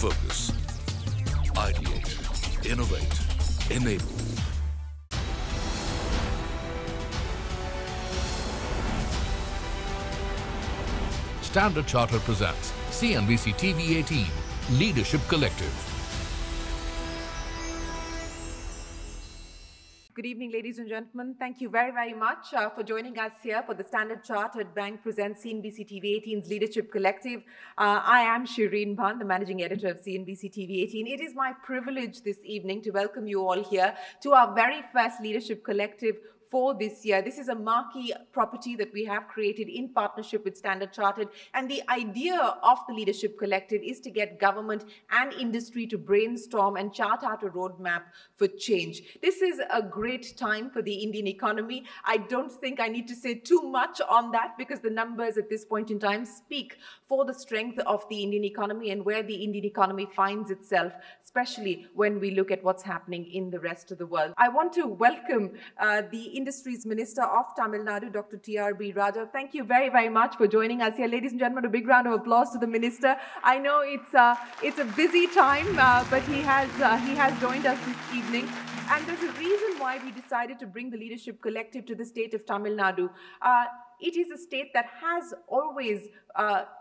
Focus. Ideate. Innovate. Enable. Standard Chartered presents CNBC-TV18 Leadership Collective. Good evening, ladies and gentlemen. Thank you very, very much for joining us here for the Standard Chartered Bank presents CNBC-TV18's Leadership Collective. I am Shireen Bhan, the managing editor of CNBC-TV18. It is my privilege this evening to welcome you all here to our very first Leadership Collective for this year. This is a marquee property that we have created in partnership with Standard Chartered, and the idea of the Leadership Collective is to get government and industry to brainstorm and chart out a roadmap for change. This is a great time for the Indian economy. I don't think I need to say too much on that because the numbers at this point in time speak for the strength of the Indian economy and where the Indian economy finds itself, especially when we look at what's happening in the rest of the world. I want to welcome the Industries Minister of Tamil Nadu, Dr. T.R.B. Raja. Thank you very, very much for joining us here. Ladies and gentlemen, a big round of applause to the Minister. I know it's a busy time, but he has joined us this evening. And there's a reason why we decided to bring the Leadership Collective to the state of Tamil Nadu. It is a state that has always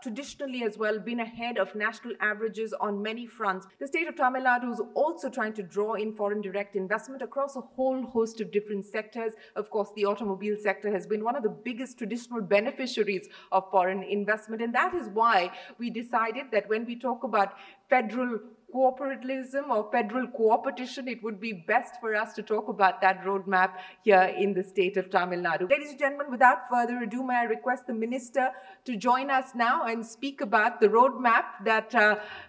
traditionally as well been ahead of national averages on many fronts. The state of Tamil Nadu is also trying to draw in foreign direct investment across a whole host of different sectors. Of course, the automobile sector has been one of the biggest traditional beneficiaries of foreign investment. And that is why we decided that when we talk about federal cooperativism or federal cooperation, it would be best for us to talk about that roadmap here in the state of Tamil Nadu. Ladies and gentlemen, without further ado, may I request the Minister to join us now and speak about the roadmap that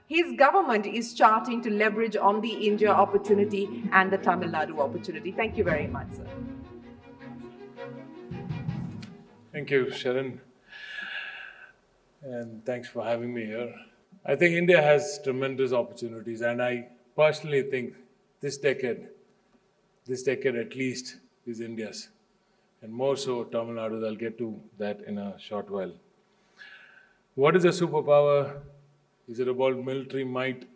his government is charting to leverage on the India opportunity and the Tamil Nadu opportunity. Thank you very much, sir. Thank you, Sharon. And thanks for having me here. I think India has tremendous opportunities, and I personally think this decade at least is India's, and more so Tamil Nadu. I'll get to that in a short while. What is a superpower? Is it about military might?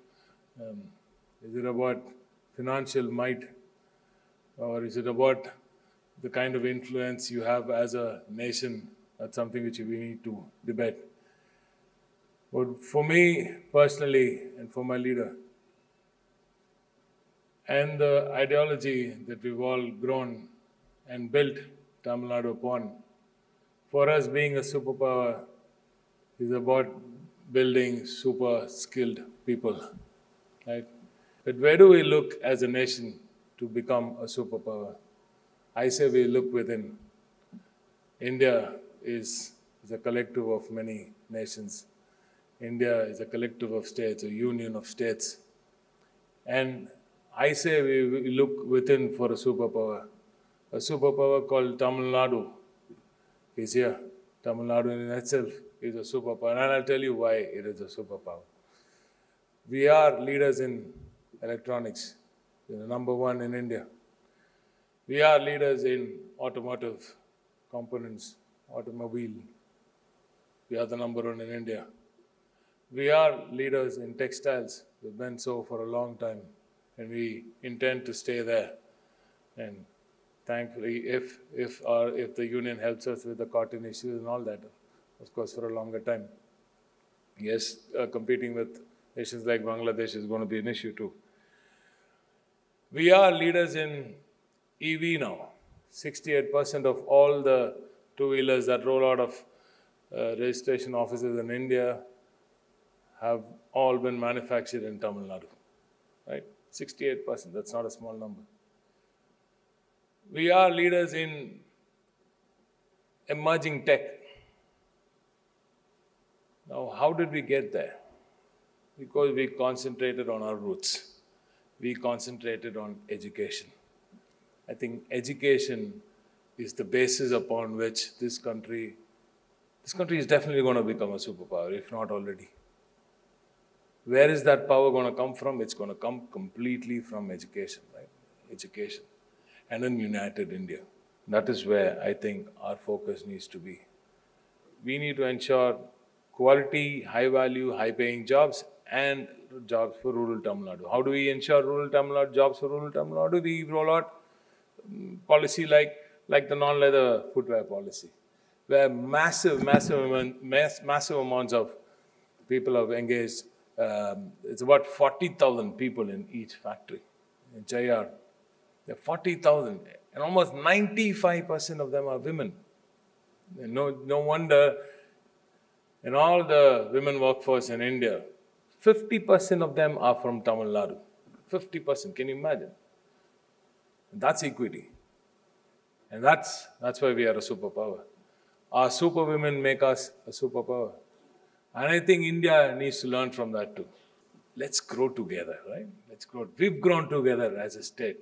Is it about financial might? Or is it about the kind of influence you have as a nation? That's something which we need to debate. But for me personally, and for my leader, and the ideology that we've all grown and built Tamil Nadu upon, for us being a superpower is about building super skilled people, right? But where do we look as a nation to become a superpower? I say we look within. India is a collective of many nations. India is a collective of states, a union of states. And I say we look within for a superpower called Tamil Nadu is here. Tamil Nadu in itself is a superpower, and I'll tell you why it is a superpower. We are leaders in electronics. We're number one in India. We are leaders in automotive components, automobile. We are the number one in India. We are leaders in textiles. We've been so for a long time, and we intend to stay there. And thankfully, if the union helps us with the cotton issues and all that, of course, for a longer time. Yes, competing with nations like Bangladesh is going to be an issue too. We are leaders in EV now. 68% of all the two-wheelers that roll out of registration offices in India have all been manufactured in Tamil Nadu, right? 68%, that's not a small number. We are leaders in emerging tech. Now, how did we get there? Because we concentrated on our roots. We concentrated on education. I think education is the basis upon which this country is definitely going to become a superpower, if not already. Where is that power going to come from? It's going to come completely from education, right? Education. And in united India. That is where I think our focus needs to be. We need to ensure quality, high value, high paying jobs and jobs for rural Tamil Nadu. How do we ensure rural Tamil Nadu, jobs for rural Tamil Nadu? We roll out policy like the non-leather footwear policy, where massive amounts of people have engaged. It's about 40,000 people in each factory. In Chennai, there are 40,000, and almost 95% of them are women. And no wonder in all the women workforce in India, 50% of them are from Tamil Nadu. 50%, can you imagine? That's equity. And that's why we are a superpower. Our super women make us a superpower. And I think India needs to learn from that too. Let's grow together, right? Let's grow. We've grown together as a state.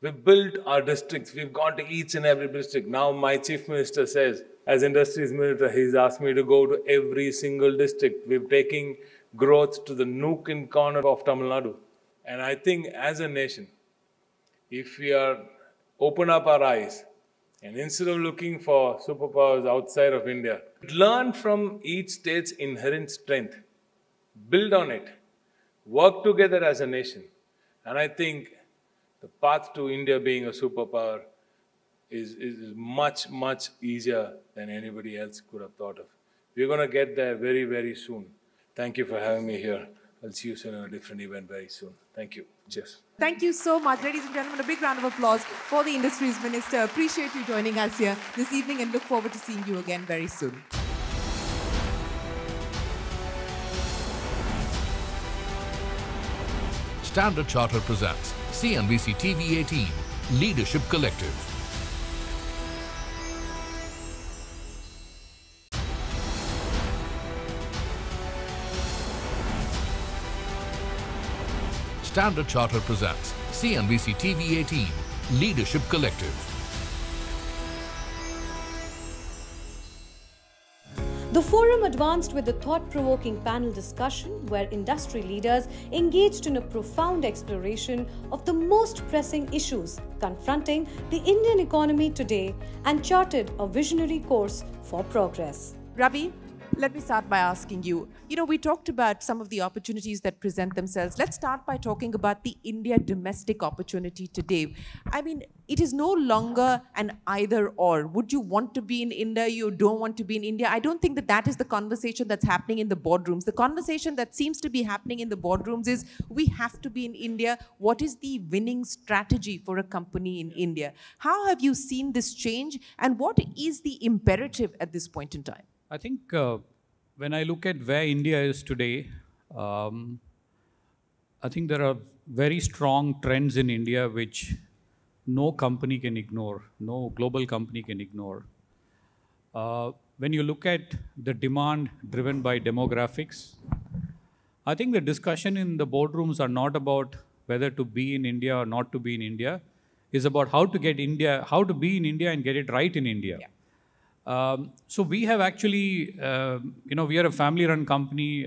We've built our districts. We've gone to each and every district. Now my chief minister says, as industries minister, he's asked me to go to every single district. We're taking growth to the nook and corner of Tamil Nadu. And I think as a nation, if we open up our eyes, and instead of looking for superpowers outside of India, learn from each state's inherent strength, build on it, work together as a nation. And I think the path to India being a superpower is much, much easier than anybody else could have thought of. We're going to get there very, very soon. Thank you for having me here. I'll see you soon in a different event very soon. Thank you. Cheers. Thank you so much. Ladies and gentlemen, a big round of applause for the Industries Minister. Appreciate you joining us here this evening and look forward to seeing you again very soon. Standard Chartered presents CNBC-TV18 Leadership Collective. Standard Chartered presents CNBC-TV18 Leadership Collective. The forum advanced with a thought-provoking panel discussion where industry leaders engaged in a profound exploration of the most pressing issues confronting the Indian economy today and charted a visionary course for progress. Ravi, let me start by asking you, we talked about some of the opportunities that present themselves. Let's start by talking about the India domestic opportunity today. I mean, it is no longer an either or. Would you want to be in India? You don't want to be in India? I don't think that is the conversation that's happening in the boardrooms. The conversation that seems to be happening in the boardrooms is we have to be in India. What is the winning strategy for a company in India? How have you seen this change? And what is the imperative at this point in time? I think when I look at where India is today, I think there are very strong trends in India which no company can ignore, no global company can ignore. When you look at the demand driven by demographics, I think the discussion in the boardrooms are not about whether to be in India or not to be in India, is about how to be in India and get it right in India. Yeah. So we have actually, we are a family-run company.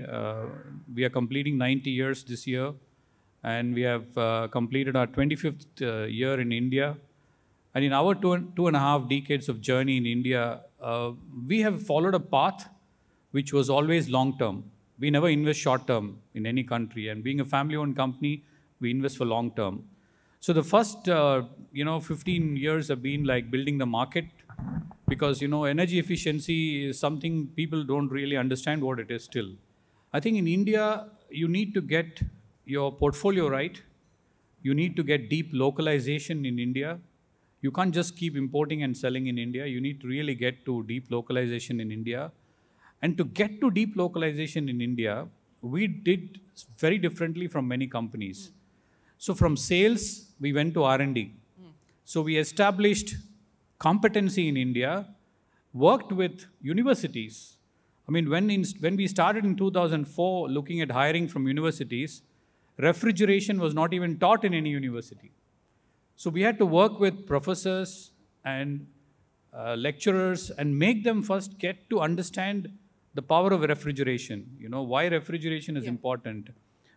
We are completing 90 years this year, and we have completed our 25th year in India. And in our two and a half decades of journey in India, we have followed a path which was always long-term. We never invest short-term in any country. And being a family-owned company, we invest for long-term. So the first, 15 years have been like building the market. Because, energy efficiency is something people don't really understand what it is still. I think in India, you need to get your portfolio right. You need to get deep localization in India. You can't just keep importing and selling in India. You need to really get to deep localization in India. And to get to deep localization in India, we did very differently from many companies. So from sales, we went to R&D. So we established competency in India, worked with universities. I mean, when we started in 2004 looking at hiring from universities, refrigeration was not even taught in any university. So we had to work with professors and lecturers and make them first get to understand the power of refrigeration, why refrigeration is important.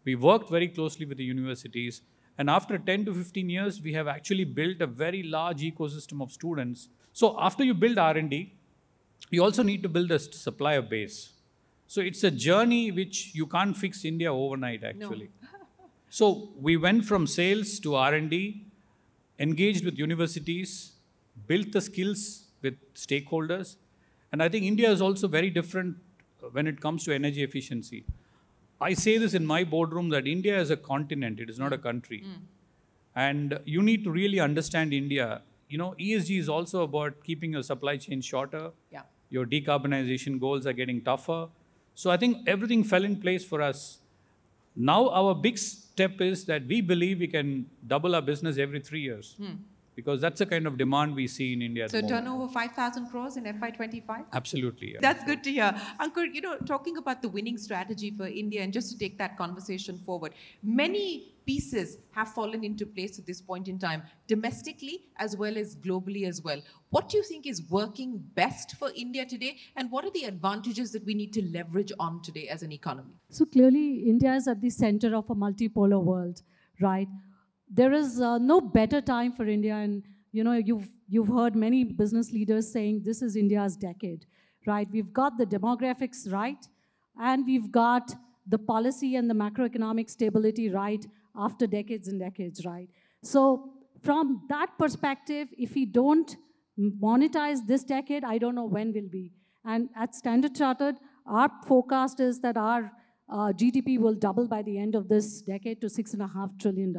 We worked very closely with the universities. And after 10 to 15 years, we have actually built a very large ecosystem of students. So after you build R&D, you also need to build a supplier base. So it's a journey which you can't fix India overnight, actually. No. So we went from sales to R&D, engaged with universities, built the skills with stakeholders. And I think India is also very different when it comes to energy efficiency. I say this in my boardroom that India is a continent, it is not a country. And you need to really understand India. You know, ESG is also about keeping your supply chain shorter. Yeah. Your decarbonization goals are getting tougher. So I think everything fell in place for us. Now our big step is that we believe we can double our business every 3 years. Because that's the kind of demand we see in India. So turnover 5,000 crores in FY25? Absolutely. Yeah. That's good to hear. Ankur, you know, talking about the winning strategy for India, and just to take that conversation forward, many pieces have fallen into place at this point in time, domestically as well as globally as well. What do you think is working best for India today, and what are the advantages that we need to leverage on today as an economy? So clearly, India is at the center of a multipolar world, right? There is no better time for India, and you know, you've heard many business leaders saying this is India's decade, right? We've got the demographics right, and we've got the policy and the macroeconomic stability right after decades and decades, right? So from that perspective, if we don't monetize this decade, I don't know when will be. And at Standard Chartered, our forecast is that our GDP will double by the end of this decade to $6.5 trillion.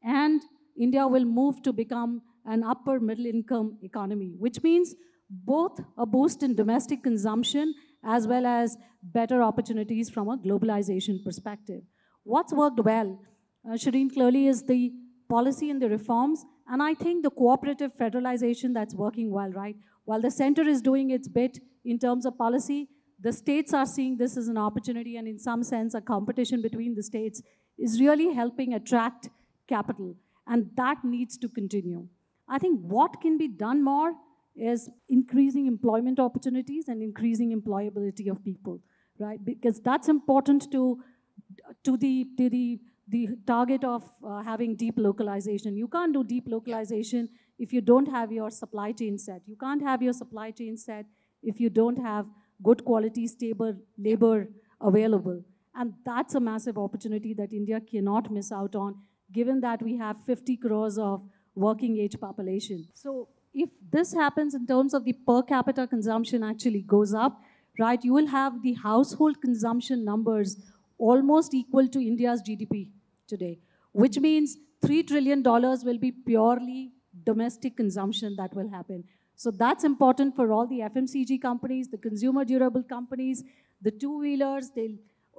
And India will move to become an upper middle income economy, which means both a boost in domestic consumption as well as better opportunities from a globalization perspective. What's worked well, Shireen, clearly is the policy and the reforms, and I think the cooperative federalization that's working well, right? While the center is doing its bit in terms of policy, the states are seeing this as an opportunity, and in some sense, a competition between the states is really helping attract capital, and that needs to continue. I think what can be done more is increasing employment opportunities and increasing employability of people, right? Because that's important to the target of having deep localization. You can't do deep localization if you don't have your supply chain set. You can't have your supply chain set if you don't have good quality, stable labor available. And that's a massive opportunity that India cannot miss out on, given that we have 50 crores of working age population. So if this happens in terms of the per capita consumption actually goes up, right, you will have the household consumption numbers almost equal to India's GDP today, which means $3 trillion will be purely domestic consumption that will happen. So that's important for all the FMCG companies, the consumer durable companies, the two-wheelers, the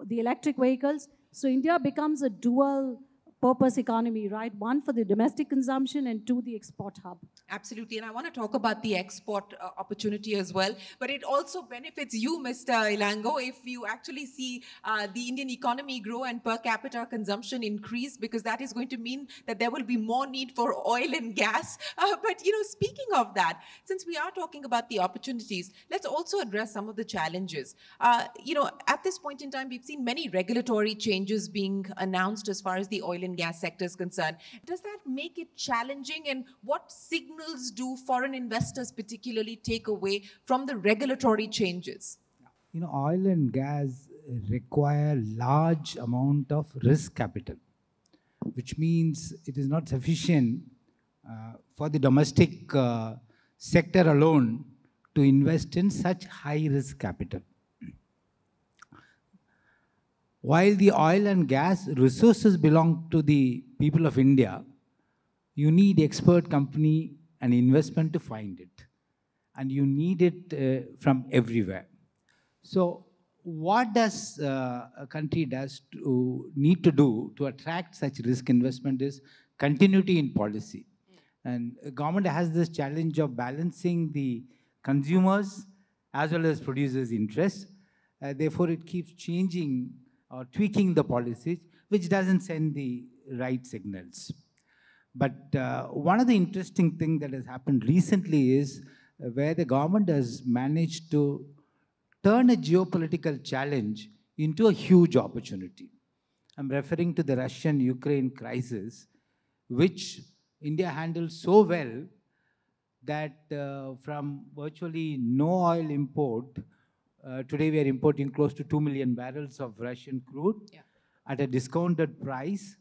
electric vehicles. So India becomes a dual purpose economy, right? One for the domestic consumption and two, the export hub. Absolutely, and I want to talk about the export opportunity as well, but it also benefits you, Mr. Ilango, if you actually see the Indian economy grow and per capita consumption increase, because that is going to mean that there will be more need for oil and gas. But, you know, speaking of that, since we are talking about the opportunities, let's also address some of the challenges. You know, at this point in time, we've seen many regulatory changes being announced as far as the oil and gas sector is concerned. Does that make it challenging, and what signals do foreign investors particularly take away from the regulatory changes? You know, oil and gas require large amount of risk capital, which means it is not sufficient for the domestic sector alone to invest in such high risk capital. While the oil and gas resources belong to the people of India, you need expert company and investment to find it. And you need it from everywhere. So what does a country need to do to attract such risk investment is continuity in policy. And government has this challenge of balancing the consumers as well as producers' interests. Therefore, it keeps changing or tweaking the policies, which doesn't send the right signals. But one of the interesting things that has happened recently is where the government has managed to turn a geopolitical challenge into a huge opportunity. I'm referring to the Russian-Ukraine crisis, which India handled so well that from virtually no oil import, Today we are importing close to 2 million barrels of Russian crude at a discounted price.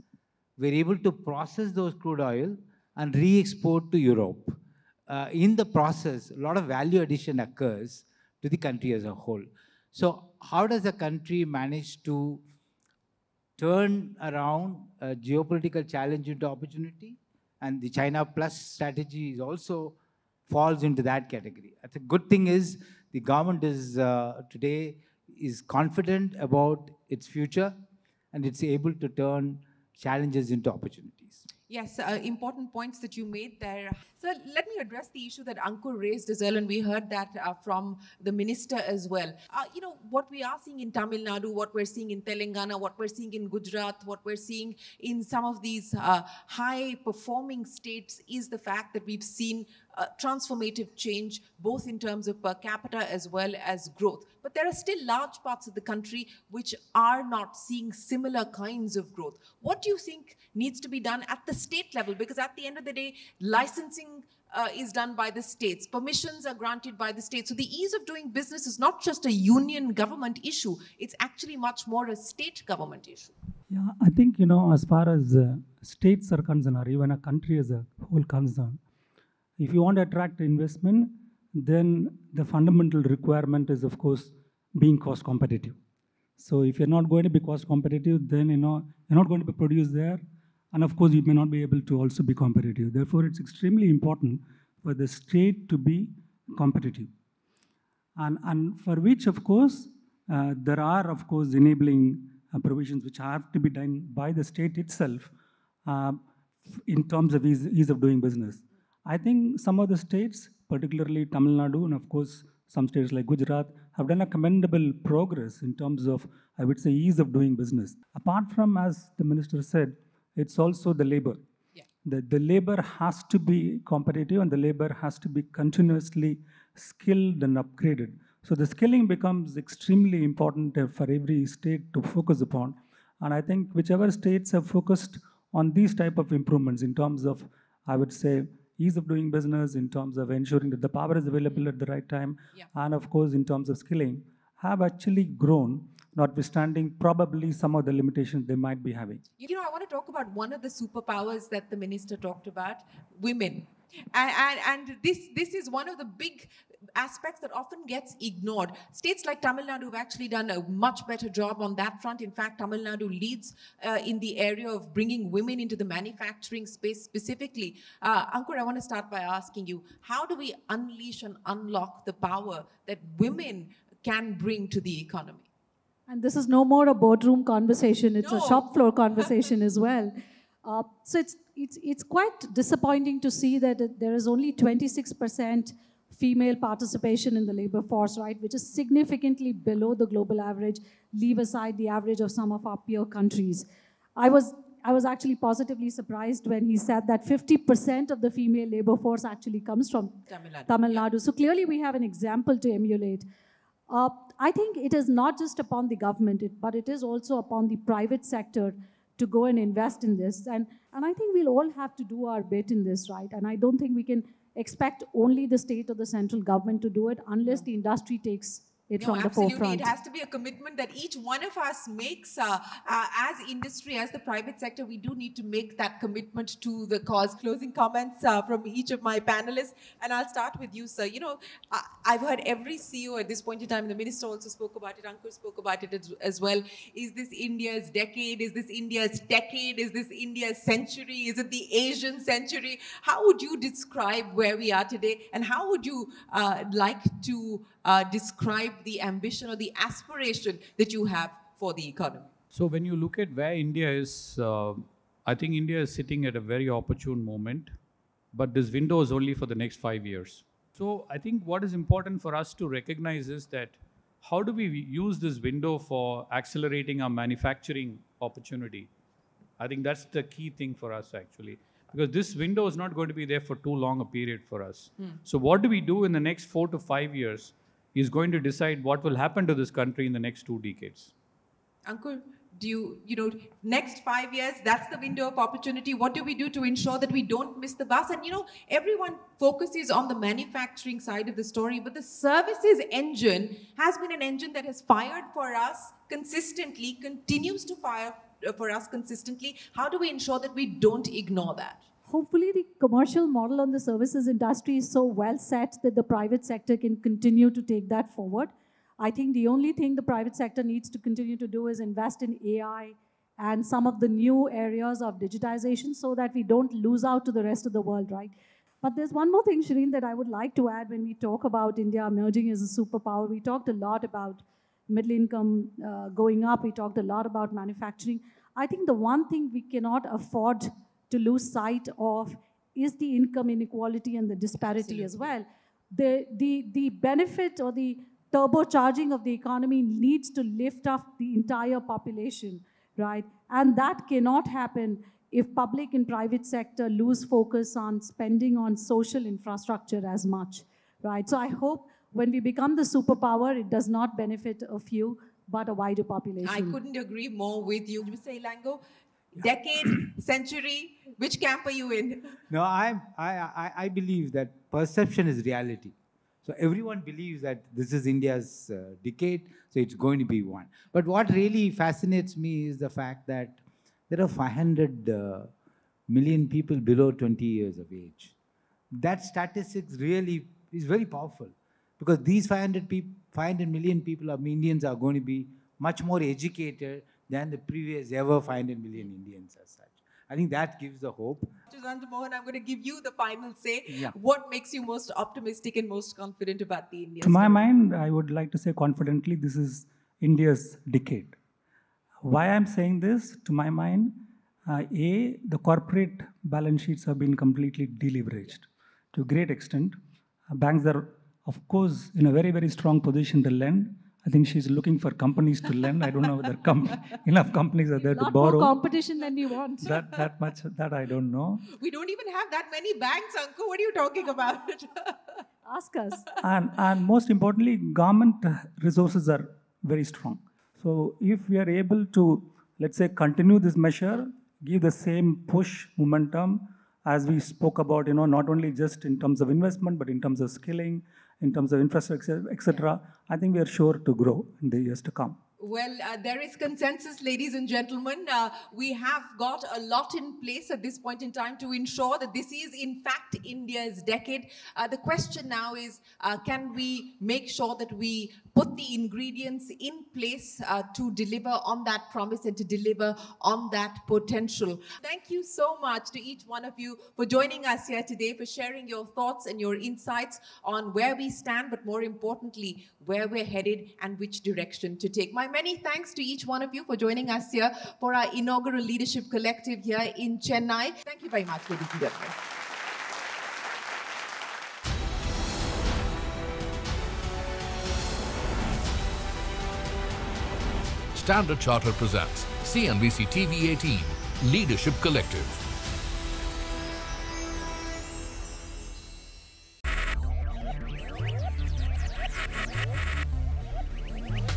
We're able to process those crude oil and re-export to Europe. In the process, a lot of value addition occurs to the country as a whole. So how does a country manage to turn around a geopolitical challenge into opportunity? And the China Plus strategy is also falls into that category. I think good thing is the government is today is confident about its future, and it's able to turn challenges into opportunities. Yes, important points that you made there. So let me address the issue that Ankur raised as well, and we heard that from the minister as well. You know, what we are seeing in Tamil Nadu, what we're seeing in Telangana, what we're seeing in Gujarat, what we're seeing in some of these high-performing states is the fact that we've seen transformative change, both in terms of per capita as well as growth. But there are still large parts of the country which are not seeing similar kinds of growth. What do you think needs to be done at the state level? Because at the end of the day, licensing is done by the states. Permissions are granted by the states. So the ease of doing business is not just a union government issue. It's actually much more a state government issue. Yeah, I think, you know, as far as states are concerned, or even a country as a whole concerned, if you want to attract investment, then the fundamental requirement is, of course, being cost competitive. So if you're not going to be cost competitive, then, you know, you're not going to be produced there. And of course, you may not be able to also be competitive. Therefore, it's extremely important for the state to be competitive. And for which, of course, there are, of course, enabling provisions which have to be done by the state itself in terms of ease of doing business. I think some of the states, particularly Tamil Nadu, and of course some states like Gujarat, have done a commendable progress in terms of, I would say, ease of doing business. Apart from, as the minister said, it's also the labor. Yeah. The labor has to be competitive, and the labor has to be continuously skilled and upgraded. So the skilling becomes extremely important for every state to focus upon. And I think whichever states have focused on these type of improvements in terms of, I would say, ease of doing business, in terms of ensuring that the power is available at the right time, and of course in terms of skilling, have actually grown, notwithstanding probably some of the limitations they might be having. You know, I want to talk about one of the superpowers that the minister talked about, women. And this is one of the big aspects that often gets ignored. States like Tamil Nadu have actually done a much better job on that front. In fact, Tamil Nadu leads in the area of bringing women into the manufacturing space specifically. Ankur, I want to start by asking you, how do we unleash and unlock the power that women can bring to the economy? And this is no more a boardroom conversation, it's a shop floor conversation as well. So it's quite disappointing to see that there is only 26% female participation in the labor force, right, which is significantly below the global average. Leave aside the average of some of our peer countries. I was actually positively surprised when he said that 50% of the female labor force actually comes from Tamil Nadu. So clearly we have an example to emulate. I think it is not just upon the government, but it is also upon the private sector to go and invest in this. And I think we'll all have to do our bit in this, right? And I don't think we can expect only the state or the central government to do it unless the industry takes it from the forefront. It has to be a commitment that each one of us makes as industry, as the private sector. We do need to make that commitment to the cause. Closing comments from each of my panelists, and I'll start with you, sir. You know, I've heard every CEO at this point in time, the minister also spoke about it, Ankur spoke about it as well. Is this India's decade? Is this India's decade? Is this India's century? Is it the Asian century? How would you describe where we are today, and how would you like to describe the ambition or the aspiration that you have for the economy? So when you look at where India is, I think India is sitting at a very opportune moment, but this window is only for the next 5 years. So I think what is important for us to recognize is that how do we use this window for accelerating our manufacturing opportunity? I think that's the key thing for us actually, because this window is not going to be there for too long a period for us. So what do we do in the next 4 to 5 years is going to decide what will happen to this country in the next 2 decades. Ankur, next 5 years, that's the window of opportunity. What do we do to ensure that we don't miss the bus? And everyone focuses on the manufacturing side of the story, but the services engine has been an engine that has fired for us consistently, continues to fire for us consistently. How do we ensure that we don't ignore that? Hopefully the commercial model on the services industry is so well set that the private sector can continue to take that forward. I think the only thing the private sector needs to continue to do is invest in AI and some of the new areas of digitization so that we don't lose out to the rest of the world, right? But there's one more thing, Shireen, that I would like to add when we talk about India emerging as a superpower. We talked a lot about middle income going up. We talked a lot about manufacturing. I think the one thing we cannot afford to lose sight of is the income inequality and the disparity as well. The benefit or the turbocharging of the economy needs to lift up the entire population, right? And that cannot happen if public and private sector lose focus on spending on social infrastructure as much, right? So I hope when we become the superpower, it does not benefit a few, but a wider population. I couldn't agree more with you. Mr. Ilango, decade, century, which camp are you in? No, I believe that perception is reality. So everyone believes that this is India's decade, so it's going to be one. But what really fascinates me is the fact that there are 500 million people below 20 years of age. That statistics really is very powerful because these 500 million people of Indians are going to be much more educated than the previous ever 500 million Indians as such. I think that gives the hope. Mohan, I'm going to give you the final say. Yeah. What makes you most optimistic and most confident about the Indian To my mind, I would like to say confidently, this is India's decade. Why I'm saying this, to my mind, the corporate balance sheets have been completely deleveraged to a great extent. Banks are, of course, in a very, very strong position to lend. I think she's looking for companies to lend. I don't know whether enough companies are there to borrow. More competition than we want. That much, that I don't know. We don't even have that many banks, Anku. What are you talking about? Ask us. And most importantly, government resources are very strong. So if we are able to, let's say, continue this measure, give the same push momentum as we spoke about, not only just in terms of investment, but in terms of skilling, in terms of infrastructure, etc., I think we are sure to grow in the years to come. Well, there is consensus, ladies and gentlemen. We have got a lot in place at this point in time to ensure that this is, in fact, India's decade. The question now is, can we make sure that we put the ingredients in place to deliver on that promise and to deliver on that potential? Thank you so much to each one of you for joining us here today, for sharing your thoughts and your insights on where we stand, but more importantly, where we're headed and which direction to take. My many thanks to each one of you for joining us here for our inaugural Leadership Collective here in Chennai. Thank you very much, ladies and gentlemen. Standard Chartered presents CNBC-TV18 Leadership Collective.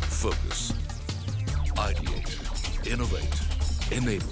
Focus. Ideate. Innovate. Enable.